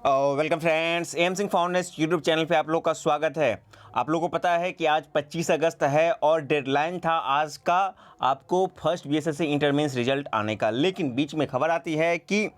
Welcome friends, M Singh फाउंडेस्ट YouTube channel पे आप लोग का स्वागत है। आप लोगों को पता है कि आज 25 अगस्त है और डेडलाइन था आज का आपको first BSSC inter mains result आने का। लेकिन बीच में खबर आती है कि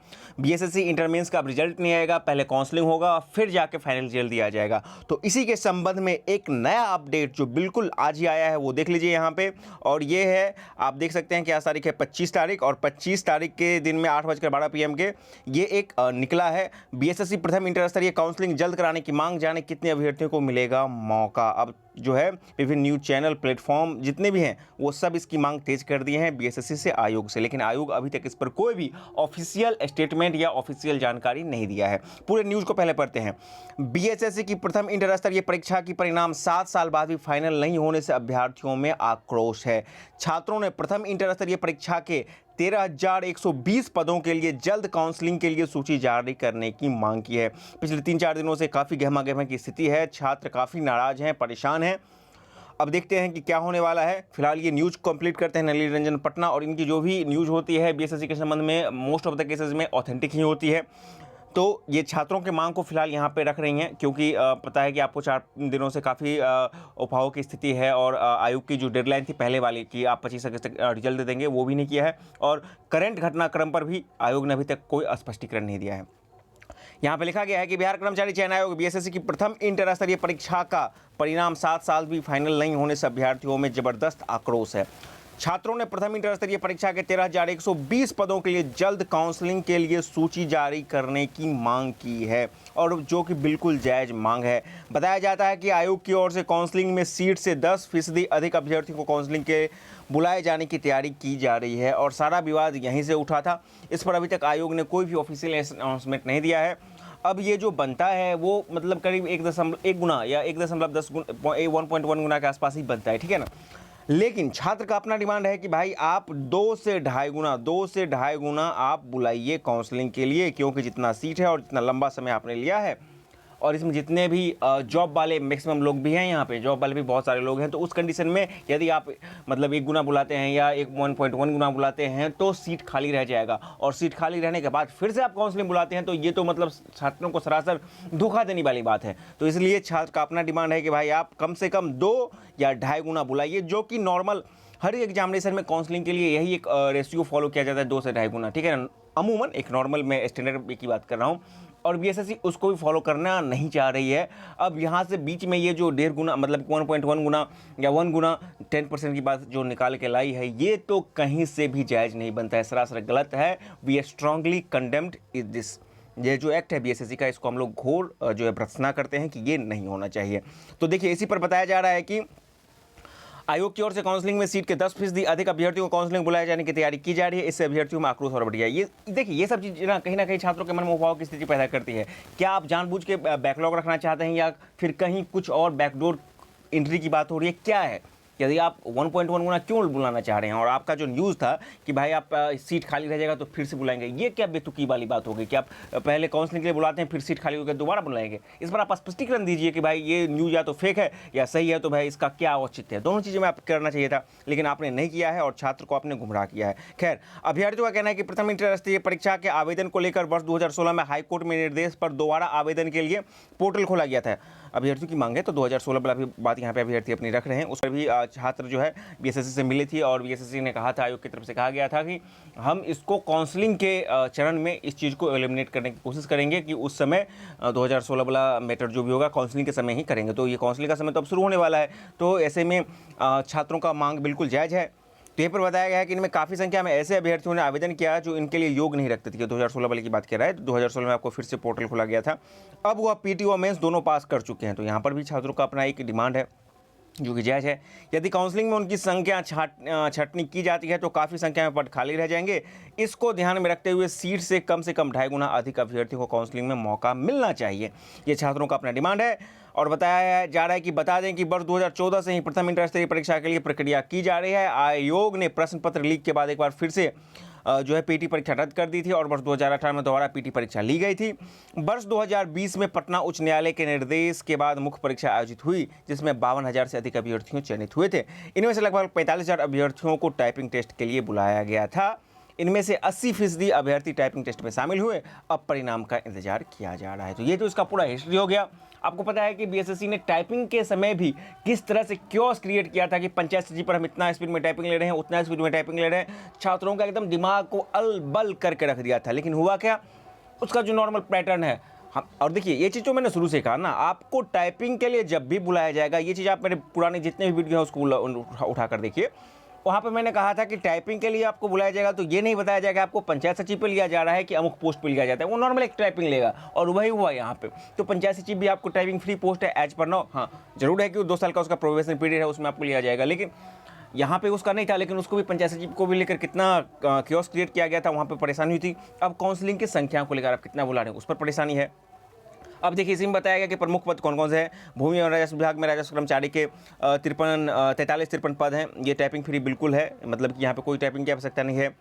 बीएसएससी इंटर मेंस का अब रिजल्ट नहीं आएगा, पहले काउंसलिंग होगा फिर जाके फाइनल रिजल्ट दिया जाएगा। तो इसी के संबंध में एक नया अपडेट जो बिल्कुल आज ही आया है वो देख लीजिए यहाँ पे। और ये है, आप देख सकते हैं कि आज तारीख है 25 तारीख और 25 तारीख के दिन में 8:12 PM के ये एक निकला है बीएसएससी प्रथम इंटर स्तरीय काउंसलिंग जल्द कराने की मांग, जाने कितने अभ्यर्थियों को मिलेगा मौका। अब जो है विभिन्न न्यूज चैनल प्लेटफॉर्म जितने भी हैं वो सब इसकी मांग तेज कर दिए हैं बीएसएससी से, आयोग से। लेकिन आयोग अभी तक इस पर कोई भी ऑफिशियल स्टेटमेंट या ऑफिशियल जानकारी नहीं दिया है। पूरे न्यूज को पहले पढ़ते हैं। बीएसएससी की प्रथम इंटर स्तरीय परीक्षा की परिणाम 7 साल बाद भी फाइनल नहीं होने से अभ्यर्थियों में आक्रोश है। छात्रों ने प्रथम इंटर स्तरीय परीक्षा के 13,120 पदों के लिए जल्द काउंसलिंग के लिए सूची जारी करने की मांग की है। पिछले 3-4 दिनों से काफ़ी गहमा-गहमा की स्थिति है, छात्र काफ़ी नाराज हैं, परेशान हैं। अब देखते हैं कि क्या होने वाला है। फिलहाल ये न्यूज़ कंप्लीट करते हैं नलिनी रंजन पटना, और इनकी जो भी न्यूज़ होती है बीएसएससी के संबंध में मोस्ट ऑफ द केसेस में ऑथेंटिक ही होती है। तो ये छात्रों के मांग को फिलहाल यहाँ पे रख रही हैं, क्योंकि पता है कि आपको 4 दिनों से काफ़ी उफाव की स्थिति है और आयोग की जो डेडलाइन थी पहले वाली कि आप 25 अगस्त तक रिजल्ट दे देंगे, वो भी नहीं किया है। और करंट घटनाक्रम पर भी आयोग ने अभी तक कोई स्पष्टीकरण नहीं दिया है। यहाँ पे लिखा गया है कि बिहार कर्मचारी चयन आयोग बीएसएससी की प्रथम इंटर स्तरीय परीक्षा का परिणाम 7 साल भी फाइनल नहीं होने से अभ्यर्थियों में जबरदस्त आक्रोश है। छात्रों ने प्रथम इंटर स्तरीय परीक्षा के 13,120 पदों के लिए जल्द काउंसलिंग के लिए सूची जारी करने की मांग की है, और जो कि बिल्कुल जायज़ मांग है। बताया जाता है कि आयोग की ओर से काउंसलिंग में सीट से 10% अधिक अभ्यर्थियों को काउंसलिंग के बुलाए जाने की तैयारी की जा रही है, और सारा विवाद यहीं से उठा था। इस पर अभी तक आयोग ने कोई भी ऑफिशियल अनाउंसमेंट नहीं दिया है। अब ये जो बनता है वो मतलब करीब 1 गुना या 1.10 गुना 1.1 गुना के आसपास ही बनता है, ठीक है ना। लेकिन छात्र का अपना डिमांड है कि भाई आप 2 से ढाई गुना आप बुलाइए काउंसलिंग के लिए, क्योंकि जितना सीट है और जितना लंबा समय आपने लिया है, और इसमें जितने भी जॉब वाले मैक्सिमम लोग भी हैं, यहाँ पे जॉब वाले भी बहुत सारे लोग हैं। तो उस कंडीशन में यदि आप मतलब 1 गुना बुलाते हैं या 1.1 गुना बुलाते हैं तो सीट खाली रह जाएगा, और सीट खाली रहने के बाद फिर से आप काउंसलिंग बुलाते हैं तो ये तो मतलब छात्रों को सरासर धोखा देने वाली बात है। तो इसलिए छात्र का अपना डिमांड है कि भाई आप कम से कम 2 या ढाई गुना बुलाइए, जो कि नॉर्मल हर एक एग्जामिनेशन में काउंसलिंग के लिए यही एक रेशियो फॉलो किया जाता है, 2 से ढाई गुना, ठीक है ना। अमूमन एक नॉर्मल में स्टैंडर्ड की बात कर रहा हूँ, और बीएसएससी उसको भी फॉलो करना नहीं चाह रही है। अब यहाँ से बीच में ये जो 1.5 गुना मतलब 1.1 गुना या 1 गुना 10% की बात जो निकाल के लाई है, ये तो कहीं से भी जायज़ नहीं बनता है, सरासर गलत है। We strongly condemned is this. ये जो एक्ट है बीएसएससी का, इसको हम लोग घोर जो है भर्त्सना करते हैं कि ये नहीं होना चाहिए। तो देखिए, इसी पर बताया जा रहा है कि आयोग की ओर से काउंसलिंग में सीट के 10% अधिक अभ्यर्थियों को काउंसलिंग बुलाए जाने की तैयारी की जा रही है। इससे अभ्यर्थियों में आक्रोश और बढ़ गया। ये देखिए, ये सब चीज़ ना कहीं छात्रों के मन में उबाऊ की स्थिति पैदा करती है। क्या आप जानबूझ के बैकलॉग रखना चाहते हैं, या फिर कहीं कुछ और बैकडोर एंट्री की बात हो रही है, क्या है? यदि आप 1.1 गुना क्यों बुलाना चाह रहे हैं, और आपका जो न्यूज़ था कि भाई आप सीट खाली रह जाएगा तो फिर से बुलाएंगे, ये क्या बेतुकी वाली बात होगी कि आप पहले काउंसलिंग के लिए बुलाते हैं फिर सीट खाली होकर दोबारा बुलाएंगे? इस पर आप स्पष्टीकरण दीजिए कि भाई ये न्यूज़ या तो फेक है या सही है, तो भाई इसका क्या औचित्य है। दोनों चीज़ें में आप करना चाहिए था, लेकिन आपने नहीं किया है और छात्र को आपने गुमराह किया है। खैर, अभ्यर्थियों का कहना है कि प्रथम इंटर स्तरीय परीक्षा के आवेदन को लेकर वर्ष 2016 में हाईकोर्ट में निर्देश पर दोबारा आवेदन के लिए पोर्टल खोला गया था। अभ्यर्थियों की मांग है, तो 2016 वाला भी बात यहाँ पे अभ्यर्थी अपनी रख रहे हैं। उस पर भी छात्र जो है बीएसएससी से मिली थी, और बीएसएससी ने कहा था, आयोग की तरफ से कहा गया था कि हम इसको काउंसलिंग के चरण में इस चीज़ को एलिमिनेट करने की कोशिश करेंगे, कि उस समय 2016 वाला मैटर जो भी होगा काउंसलिंग के समय ही करेंगे। तो ये काउंसलिंग का समय तो अब शुरू होने वाला है, तो ऐसे में छात्रों का मांग बिल्कुल जायज़ है। तो यहाँ पर बताया गया है कि इनमें काफ़ी संख्या में ऐसे अभ्यर्थियों ने आवेदन किया जो इनके लिए योग्य नहीं रखते थे। 2016 वाले की बात कर रहा है, तो 2016 में आपको फिर से पोर्टल खोला गया था। अब वह पीटी और मेंस दोनों पास कर चुके हैं। तो यहाँ पर भी छात्रों का अपना एक डिमांड है जो कि जायज़ है। यदि काउंसलिंग में उनकी संख्या छंटनी की जाती है तो काफ़ी संख्या में पद खाली रह जाएंगे। इसको ध्यान में रखते हुए सीट से कम ढाई गुना अधिक अभ्यर्थियों को काउंसलिंग में मौका मिलना चाहिए। ये छात्रों का अपना डिमांड है। और बताया जा रहा है कि बता दें कि वर्ष 2014 से ही प्रथम इंटर स्तरीय परीक्षा के लिए प्रक्रिया की जा रही है। आयोग ने प्रश्न पत्र लीक के बाद एक बार फिर से जो है पीटी परीक्षा रद्द कर दी थी, और वर्ष 2018 में दोबारा पीटी परीक्षा ली गई थी। वर्ष 2020 में पटना उच्च न्यायालय के निर्देश के बाद मुख्य परीक्षा आयोजित हुई, जिसमें 52,000 से अधिक अभ्यर्थियों चयनित हुए थे। इनमें से लगभग 45,000 अभ्यर्थियों को टाइपिंग टेस्ट के लिए बुलाया गया था। इनमें से 80% अभ्यर्थी टाइपिंग टेस्ट में शामिल हुए। अब परिणाम का इंतजार किया जा रहा है। तो ये तो इसका पूरा हिस्ट्री हो गया। आपको पता है कि बीएसएससी ने टाइपिंग के समय भी किस तरह से क्योस क्रिएट किया था कि पंचायत सचिव पर हम इतना स्पीड में टाइपिंग ले रहे हैं, उतना स्पीड में टाइपिंग ले रहे हैं। छात्रों का एकदम दिमाग को अलबल करके रख दिया था। लेकिन हुआ क्या, उसका जो नॉर्मल पैटर्न है हम, और देखिए ये चीज़ तो मैंने शुरू से कहा ना, आपको टाइपिंग के लिए जब भी बुलाया जाएगा, ये चीज़ आप मेरे पुराने जितने भी वीडियो हैं उसको उठा कर देखिए। वहाँ पे मैंने कहा था कि टाइपिंग के लिए आपको बुलाया जाएगा तो ये नहीं बताया जाएगा आपको पंचायत सचिव पे लिया जा रहा है कि अमुक पोस्ट पे लिया जाता है। वो नॉर्मल एक टाइपिंग लेगा और वही हुआ यहाँ पे। तो पंचायत सचिव भी आपको टाइपिंग फ्री पोस्ट है एज पर नाउ। हाँ जरूर है कि 2 साल का उसका प्रोबेशन पीरियड है, उसमें आपको लिया जाएगा, लेकिन यहाँ पे उसका नहीं था। लेकिन उसको भी पंचायत सचिव को भी लेकर कितना क्योस क्रिएट किया गया था, वहाँ पर परेशानी हुई थी। अब काउंसलिंग की संख्या को लेकर आप कितना बुला रहे हैं उस पर परेशानी है। अब देखिए इसी में बताया गया कि प्रमुख पद कौन कौन से हैं। भूमि और राजस्व विभाग में राजस्व कर्मचारी के 43-53 पद हैं। ये टाइपिंग फ्री बिल्कुल है, मतलब कि यहाँ पे कोई टाइपिंग की आवश्यकता नहीं है।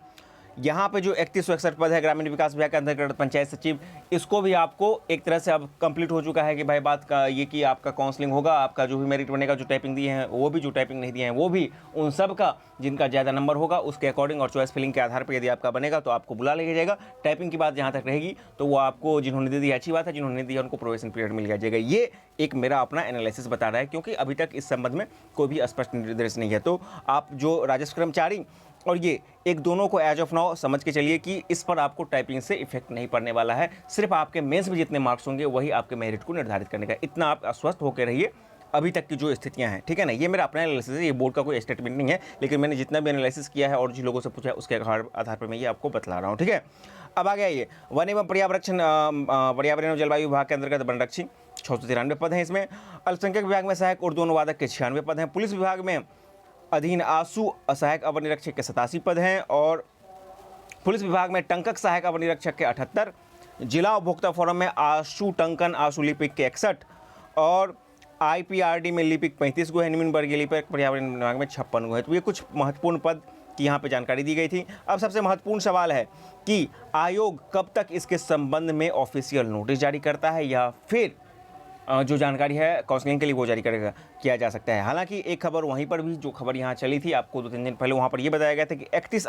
यहाँ पे जो 3161 पद है ग्रामीण विकास विभाग के अंतर्गत पंचायत सचिव, इसको भी आपको एक तरह से अब कंप्लीट हो चुका है कि भाई बात का ये कि आपका काउंसलिंग होगा, आपका जो भी मेरिट बनेगा, जो टाइपिंग दिए हैं वो भी, जो टाइपिंग नहीं दिए हैं वो भी, उन सब का जिनका ज़्यादा नंबर होगा उसके अकॉर्डिंग और चॉइस फिलिंग के आधार पर यदि आपका बनेगा तो आपको बुला लिया जाएगा। टाइपिंग की बात जहाँ तक रहेगी तो वो आपको जिन्होंने दे दी अच्छी बात है, जिन्होंने नहीं दिया उनको प्रोबेशन पीरियड मिल जाएगा। ये एक मेरा अपना एनालिसिस बता रहा है, क्योंकि अभी तक इस संबंध में कोई भी स्पष्ट निर्देश नहीं है। तो आप जो राजस्व कर्मचारी और ये एक दोनों को एज ऑफ नाउ समझ के चलिए कि इस पर आपको टाइपिंग से इफेक्ट नहीं पड़ने वाला है। सिर्फ आपके मेंस में जितने मार्क्स होंगे वही आपके मेरिट को निर्धारित करने का, इतना आप आश्वस्त होकर रहिए अभी तक की जो स्थितियां हैं, ठीक है ना। ये मेरा अपना एनालिसिस है, ये बोर्ड का कोई स्टेटमेंट नहीं है, लेकिन मैंने जितना भी एनालिसिस किया है और जिन लोगों से पूछा है उसके आधार पर मैं ये आपको बतला रहा हूँ, ठीक है। अब आ गया ये वन एवं पर्यावरण एवं जलवायु विभाग के अंतर्गत वनरक्षी 693 पद हैं। इसमें अल्पसंख्यक विभाग में सहायक उर्दू अनुवादक के 96 पद हैं। पुलिस विभाग में अधीन आंसू सहायक अवर निरीक्षक के 87 पद हैं और पुलिस विभाग में टंकक सहायक अवर निरीक्षक के 78, जिला उपभोक्ता फोरम में आशु टंकन आशु लिपिक के 61 और आईपीआरडी में लिपिक 35 गो है। निम्न वर्गीय लिपिक पर्यावरण विभाग में 56 गो है। तो ये कुछ महत्वपूर्ण पद की यहाँ पे जानकारी दी गई थी। अब सबसे महत्वपूर्ण सवाल है कि आयोग कब तक इसके संबंध में ऑफिशियल नोटिस जारी करता है या फिर जो जानकारी है काउंसलिंग के लिए वो जारी करेगा किया जा सकता है। हालांकि एक खबर वहीं पर भी, जो खबर यहाँ चली थी आपको 2-3 दिन पहले, वहाँ पर ये बताया गया था कि 31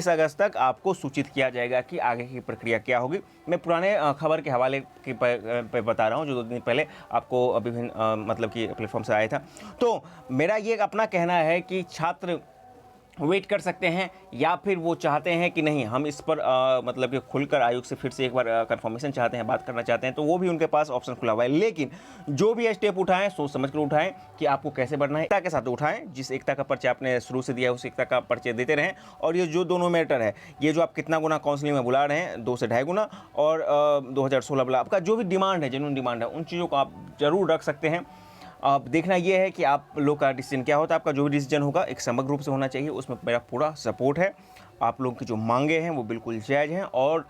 अगस्त तक आपको सूचित किया जाएगा कि आगे की प्रक्रिया क्या होगी। मैं पुराने खबर के हवाले पे बता रहा हूँ जो 2 दिन पहले आपको विभिन्न मतलब कि प्लेटफॉर्म से आया था। तो मेरा ये अपना कहना है कि छात्र वेट कर सकते हैं या फिर वो चाहते हैं कि नहीं हम इस पर मतलब कि खुलकर आयोग से फिर से एक बार कंफर्मेशन चाहते हैं, बात करना चाहते हैं, तो वो भी उनके पास ऑप्शन खुला हुआ है। लेकिन जो भी स्टेप उठाएं सोच समझ कर उठाएं कि आपको कैसे बढ़ना है, एकता के साथ उठाएं। जिस एकता का पर्चे आपने शुरू से दिया है उस एकता का पर्चे देते रहें। और ये जो दोनों मैटर है, ये जो आप कितना गुना काउंसलिंग में बुला रहे हैं 2 से 2.5 गुना और 2016 वाला आपका जो भी डिमांड है, जेन्युइन डिमांड है, उन चीज़ों को आप जरूर रख सकते हैं। अब देखना ये है कि आप लोग का डिसीजन क्या होता है। आपका जो भी डिसीजन होगा एक समग्र रूप से होना चाहिए, उसमें मेरा पूरा सपोर्ट है। आप लोगों की जो मांगे हैं वो बिल्कुल जायज़ हैं और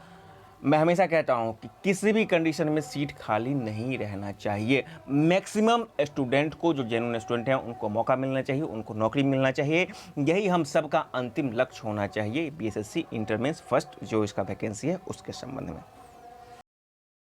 मैं हमेशा कहता हूं कि किसी भी कंडीशन में सीट खाली नहीं रहना चाहिए। मैक्सिमम स्टूडेंट को, जो जेन्युइन स्टूडेंट हैं, उनको मौका मिलना चाहिए, उनको नौकरी मिलना चाहिए। यही हम सबका अंतिम लक्ष्य होना चाहिए बीएसएससी इंटर मेंस फर्स्ट जो इसका वैकेंसी है उसके संबंध में।